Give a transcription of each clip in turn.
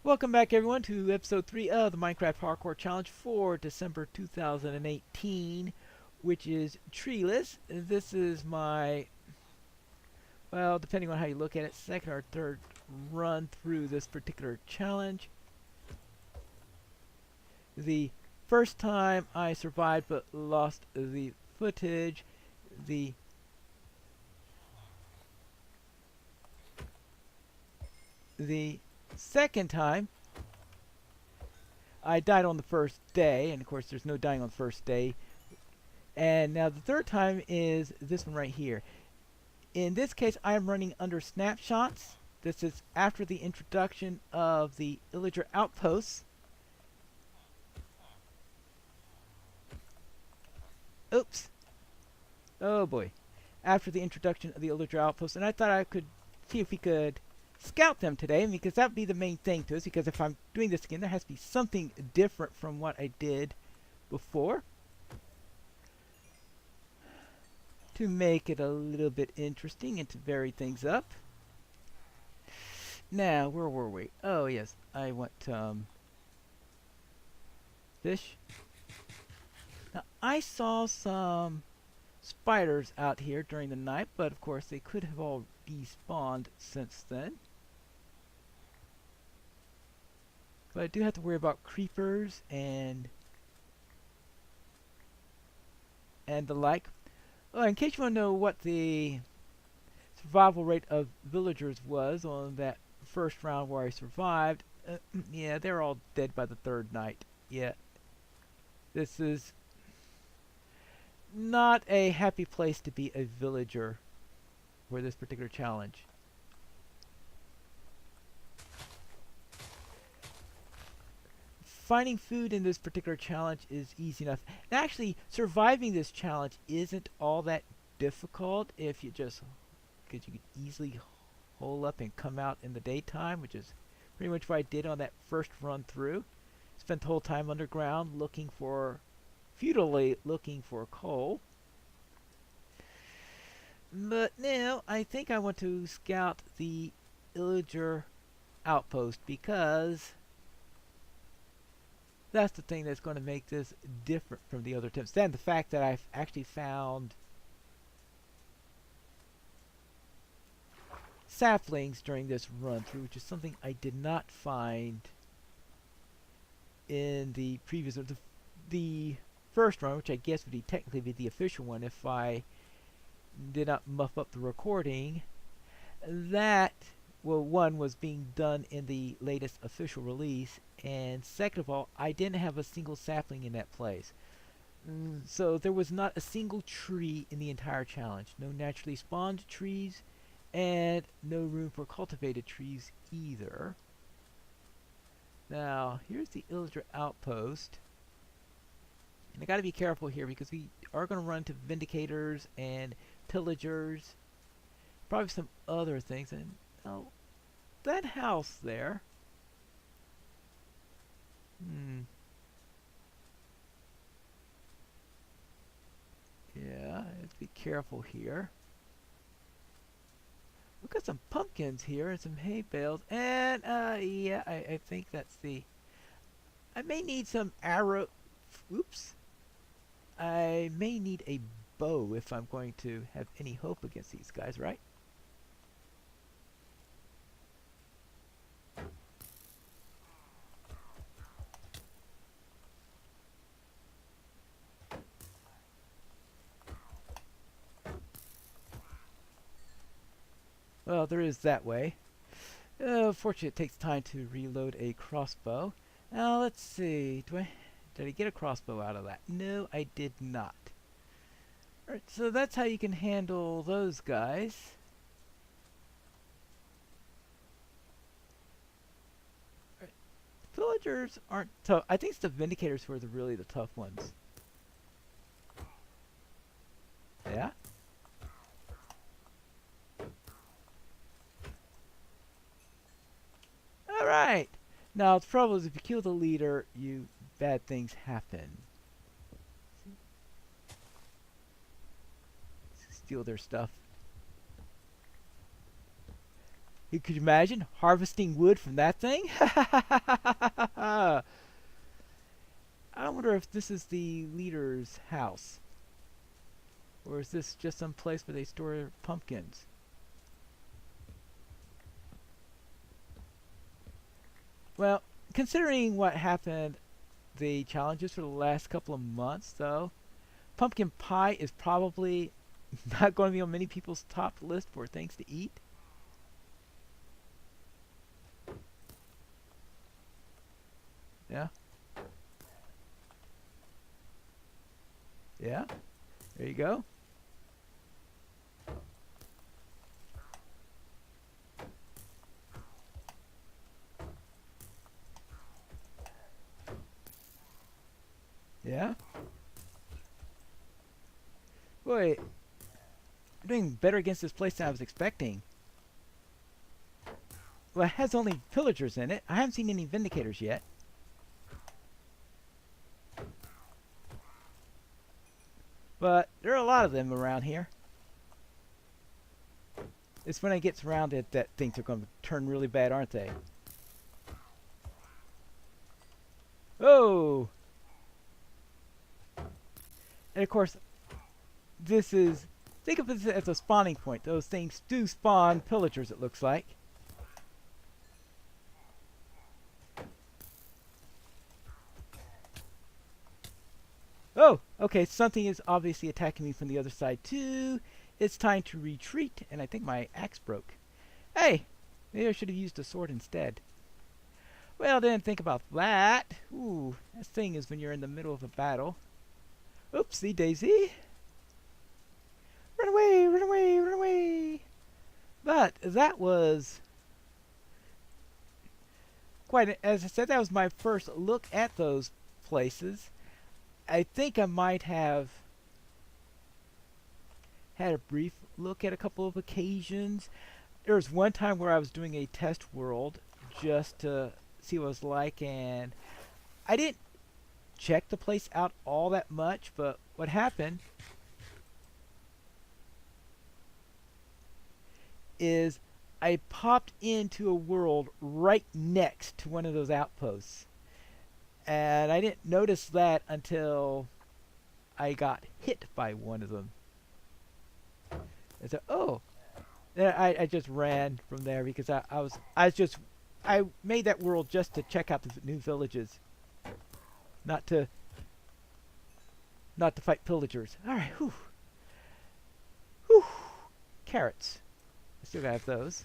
Welcome back everyone to episode 3 of the Minecraft Hardcore Challenge for December 2018, which is treeless. This is my, well, depending on how you look at it, second or third run through this particular challenge. The first time I survived but lost the footage. The second time I died on the first day, and of course there's no dying on the first day. And now the third time is this one right here. In this case I am running under snapshots. This is after the introduction of the Pillager Outpost. Oops. Oh boy. After the introduction of the Pillager Outpost, and I thought I could see if we could scout them today, because that would be the main thing to us, because if I'm doing this again there has to be something different from what I did before to make it a little bit interesting and to vary things up. Now, where were we? Oh yes, I want fish. Now I saw some spiders out here during the night, but of course they could have all despawned since then. But I do have to worry about creepers and the like. Oh, in case you want to know what the survival rate of villagers was on that first round where I survived, yeah, they're all dead by the third night. Yeah, this is not a happy place to be a villager for this particular challenge. Finding food in this particular challenge is easy enough. And actually, surviving this challenge isn't all that difficult if you just, because you can easily hole up and come out in the daytime, which is pretty much what I did on that first run through. Spent the whole time underground looking for, futilely looking for coal. But now, I think I want to scout the Pillager Outpost, because that's the thing that's going to make this different from the other attempts. Then the fact that I've actually found saplings during this run through, which is something I did not find in the previous, the first run, which I guess would be technically be the official one if I did not muff up the recording. That, well, one was being done in the latest official release, and second of all, I didn't have a single sapling in that place. So there was not a single tree in the entire challenge. No naturally spawned trees, and no room for cultivated trees either. Now, here's the Pillager Outpost. And I gotta be careful here, because we are gonna run into Vindicators and Pillagers. Probably some other things, and oh, that house there. Yeah, let's be careful here. We've got some pumpkins here and some hay bales, and yeah, I think that's the. I may need some arrow. Oops. I may need a bow if I'm going to have any hope against these guys, right? Well, there is that way. Fortunately, it takes time to reload a crossbow. Now, let's see. Did I get a crossbow out of that? No, I did not. Alright, so that's how you can handle those guys. Alright, villagers aren't tough. I think it's the Vindicators who are really the tough ones. Yeah? Alright! Now, the trouble is if you kill the leader, bad things happen. Steal their stuff. Could you imagine harvesting wood from that thing? I wonder if this is the leader's house. Or is this just some place where they store pumpkins? Well, considering what happened, the challenges for the last couple of months, though, pumpkin pie is probably not going to be on many people's top list for things to eat. Yeah. Yeah. There you go. Yeah. Boy, we're doing better against this place than I was expecting. Well, it has only pillagers in it. I haven't seen any vindicators yet. But there are a lot of them around here. It's when it gets surrounded that things are going to turn really bad, aren't they? Oh! And of course, this is... Think of this as a spawning point. Those things do spawn pillagers, it looks like. Oh! Okay, something is obviously attacking me from the other side too. It's time to retreat, and I think my axe broke. Hey! Maybe I should have used a sword instead. Well, didn't think about that. Ooh, that thing is when you're in the middle of a battle. Oopsie daisy. Run away, run away, run away. But that was quite, as I said, that was my first look at those places. I think I might have had a brief look at a couple of occasions. There was one time where I was doing a test world just to see what it was like, and I didn't check the place out all that much, but what happened is I popped into a world right next to one of those outposts. And I didn't notice that until I got hit by one of them. And so, oh, then I just ran from there because I made that world just to check out the new villages, not to fight pillagers. All right, whew, whew, carrots. I still have those.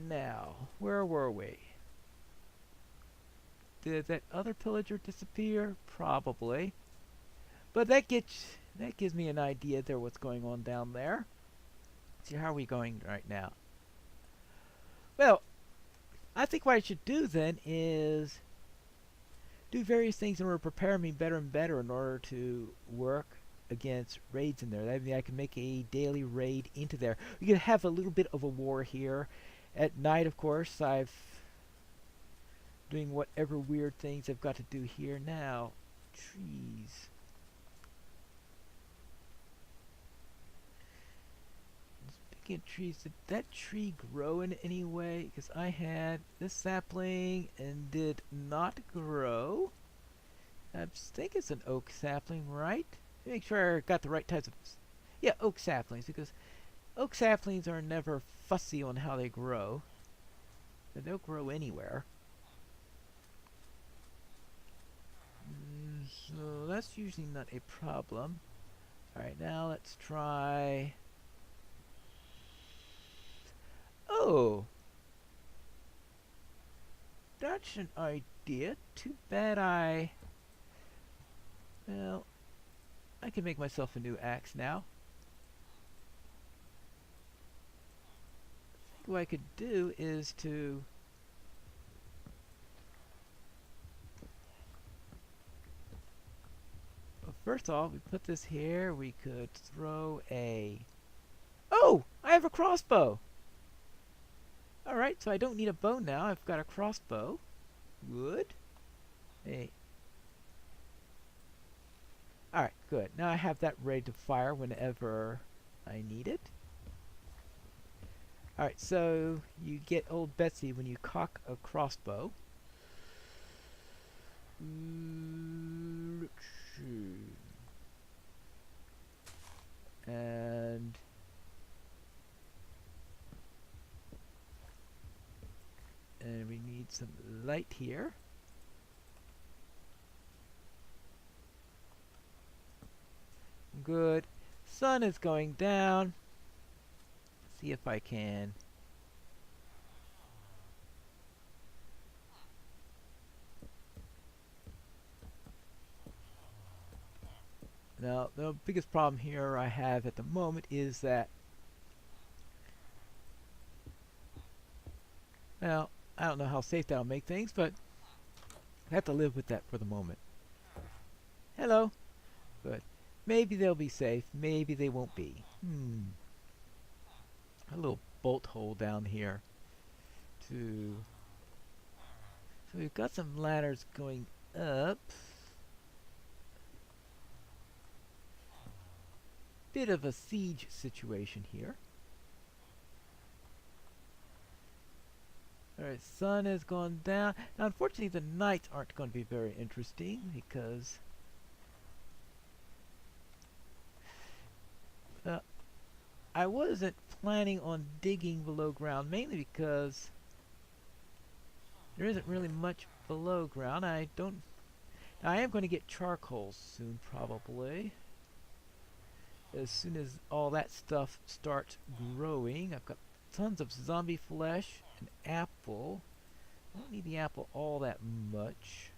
Now, where were we? Did that other pillager disappear? Probably. But that gives me an idea there what's going on down there. See, how are we going right now? Well, I think what I should do then is do various things in order to prepare me better and better in order to work against raids in there. That means I can make a daily raid into there. We could have a little bit of a war here. At night, of course, I've doing whatever weird things I've got to do here now. Trees. Speaking of trees, did that tree grow in any way? Because I had this sapling and did not grow. I think it's an oak sapling, right? Make sure I got the right types of... Yeah, oak saplings, because oak saplings are never fussy on how they grow. They'll grow anywhere. So that's usually not a problem. Alright, now let's try... Oh! That's an idea. Too bad well, I can make myself a new axe now. I think what I could do is to... Well, first off, we put this here. We could throw a... Oh! I have a crossbow! Alright, so I don't need a bow now. I've got a crossbow. Good. Hey. Alright, good. Now I have that ready to fire whenever I need it. Alright, so you get old Betsy when you cock a crossbow. And we need some light here. Good. Sun is going down. See if I can. Now, the biggest problem here I have at the moment is that, well, I don't know how safe that'll make things, but I have to live with that for the moment. Hello. Good. Maybe they'll be safe. Maybe they won't be. A little bolt hole down here. So we've got some ladders going up. Bit of a siege situation here. Alright, sun has gone down. Now, unfortunately, the nights aren't going to be very interesting because I wasn't planning on digging below ground, mainly because there isn't really much below ground. I am going to get charcoal soon, probably. As soon as all that stuff starts growing. I've got tons of zombie flesh, an apple. I don't need the apple all that much.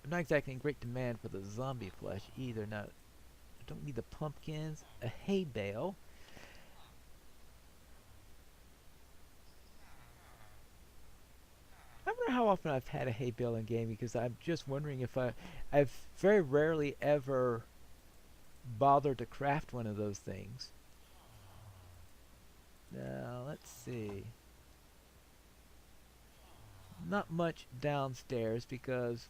I'm not exactly in great demand for the zombie flesh either. Now, I don't need the pumpkins, a hay bale. I wonder how often I've had a hay bale in game, because I'm just wondering if I've very rarely ever bothered to craft one of those things. Now, let's see. Not much downstairs because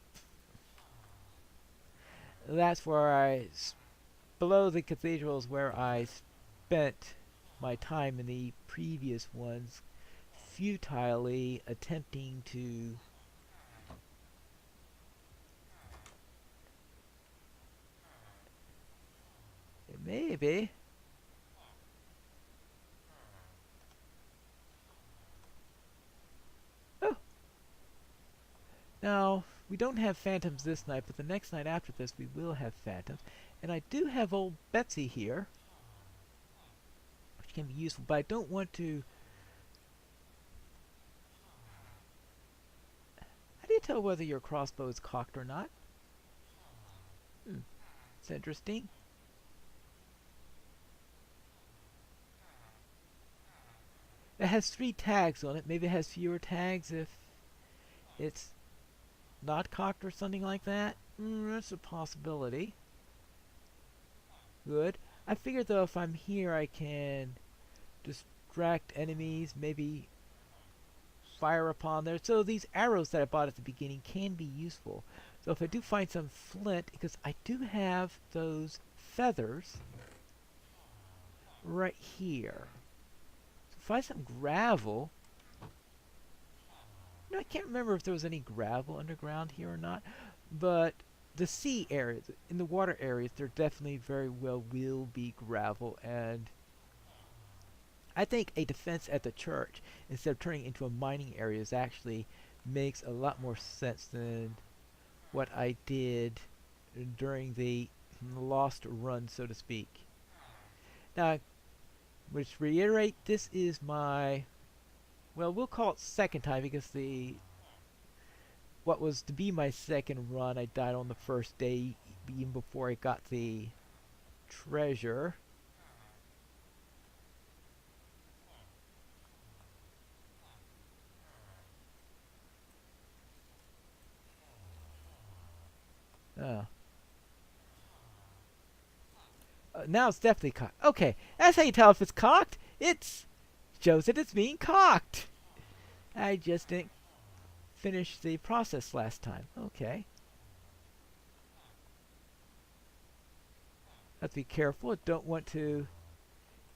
that's where below the cathedral is where I spent my time in the previous ones, futilely attempting to maybe now we don't have phantoms this night, but the next night after this we will have phantoms. And I do have old Betsy here, which can be useful, but I don't want to. How do you tell whether your crossbow is cocked or not? It's interesting. It has 3 tags on it. Maybe it has fewer tags if it's not cocked or something like that. That's a possibility. Good. I figured though if I'm here I can distract enemies, maybe fire upon there. So these arrows that I bought at the beginning can be useful. So if I do find some flint, because I do have those feathers right here. So find some gravel. No, I can't remember if there was any gravel underground here or not, but the sea areas, in the water areas, there definitely very well will be gravel, and I think a defense at the church, instead of turning into a mining area, actually makes a lot more sense than what I did during the lost run, so to speak. Now, let's reiterate, this is my, well, we'll call it second time, because what was to be my second run, I died on the first day, even before I got the treasure. Now it's definitely cocked. Okay, that's how you tell if it's cocked. It shows that it's being cocked. I just didn't finish the process last time. Okay. Have to be careful. I don't want to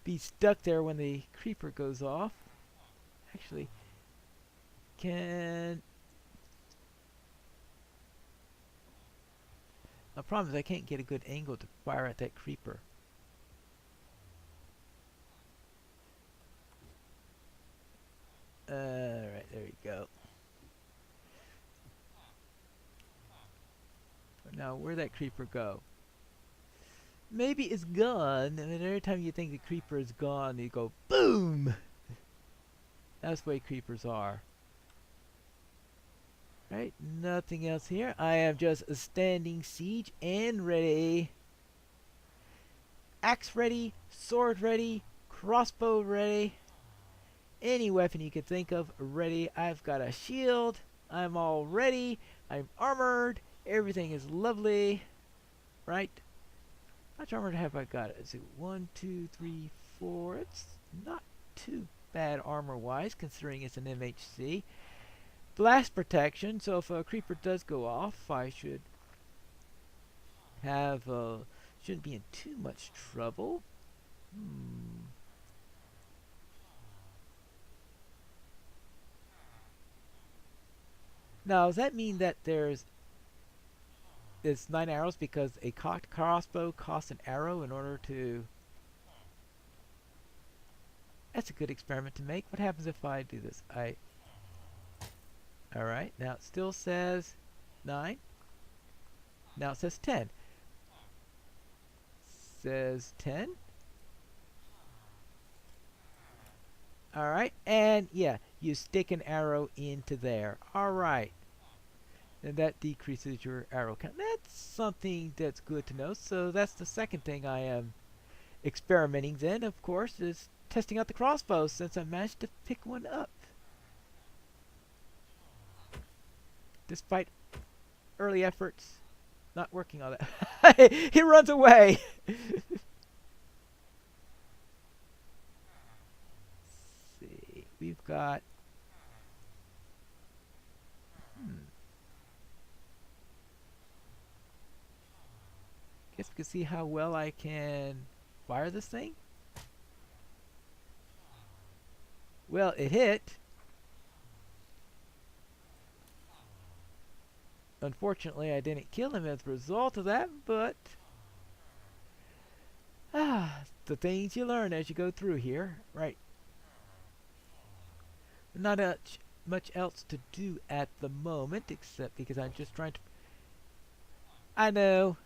be stuck there when the creeper goes off. Actually, can... The problem is I can't get a good angle to fire at that creeper. Alright, there you go. Now, where'd that creeper go? Maybe it's gone, and then every time you think the creeper is gone, you go BOOM! That's the way creepers are. Right, nothing else here. I am just standing siege and ready. Axe ready, sword ready, crossbow ready. Any weapon you could think of ready. I've got a shield. I'm all ready. I'm armored. Everything is lovely. Right? How much armor have I got? Is it 1, 2, 3, 4? It's not too bad armor-wise, considering it's an MHC. Blast protection, so if a creeper does go off, I should have, shouldn't be in too much trouble. Now, does that mean that there's 9 arrows because a cocked crossbow costs an arrow in order to... That's a good experiment to make. What happens if I do this? Alright, now it still says 9. Now it says 10. Says 10. Alright, and yeah, you stick an arrow into there. Alright. And that decreases your arrow count. That's something that's good to know. So that's the second thing I am experimenting then, of course, is testing out the crossbow since I managed to pick one up. Despite early efforts, not working on that. He runs away! See, we've got... Guess we can see how well I can fire this thing. Well, it hit. Unfortunately, I didn't kill him as a result of that, but... the things you learn as you go through here. Right. Not much else to do at the moment, except because I'm just trying to... I know.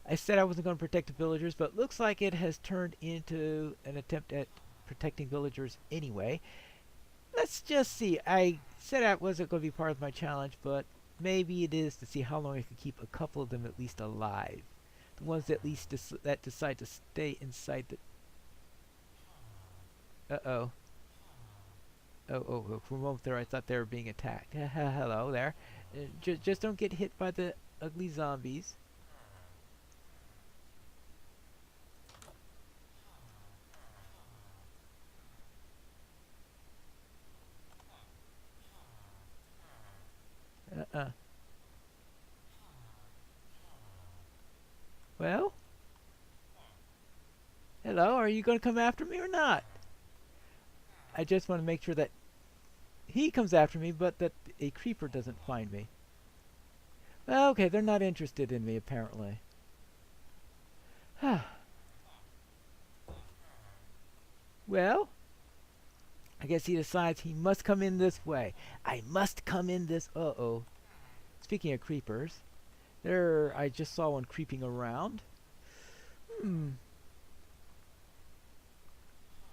I said I wasn't going to protect the villagers, but looks like it has turned into an attempt at protecting villagers anyway. Let's just see. I said that wasn't going to be part of my challenge, but maybe it is to see how long I can keep a couple of them at least alive. The ones that at least that decide to stay inside the... Uh-oh. Oh, for a moment there I thought they were being attacked. Hello there. Just don't get hit by the ugly zombies. Well? Hello, are you going to come after me or not? I just want to make sure that he comes after me, but that a creeper doesn't find me. Well, okay, they're not interested in me, apparently. Well, I guess he decides he must come in this way. I must come in this... Uh-oh. Speaking of creepers, there, I just saw one creeping around.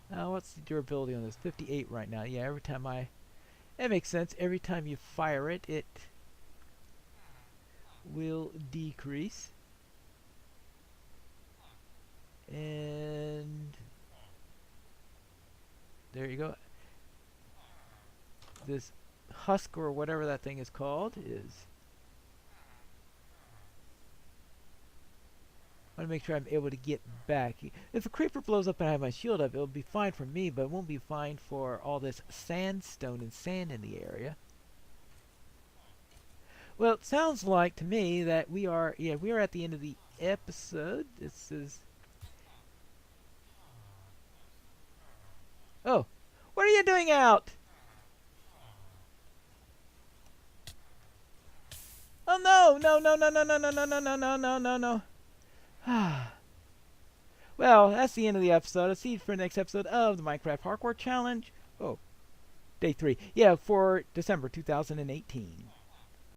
Now, what's the durability on this? 58 right now. Yeah, every time I... That makes sense. Every time you fire it, it will decrease. And... there you go. This husk, or whatever that thing is called, is... I want to make sure I'm able to get back. If a creeper blows up and I have my shield up, it'll be fine for me, but it won't be fine for all this sandstone and sand in the area. Well, it sounds like to me that we are at the end of the episode. This is... Oh, what are you doing out? Oh no, no, no, no, no, no, no, no, no, no, no, no, no, no. Well, that's the end of the episode. I'll see you for the next episode of the Minecraft Hardcore Challenge. Oh, day 3. Yeah, for December 2018.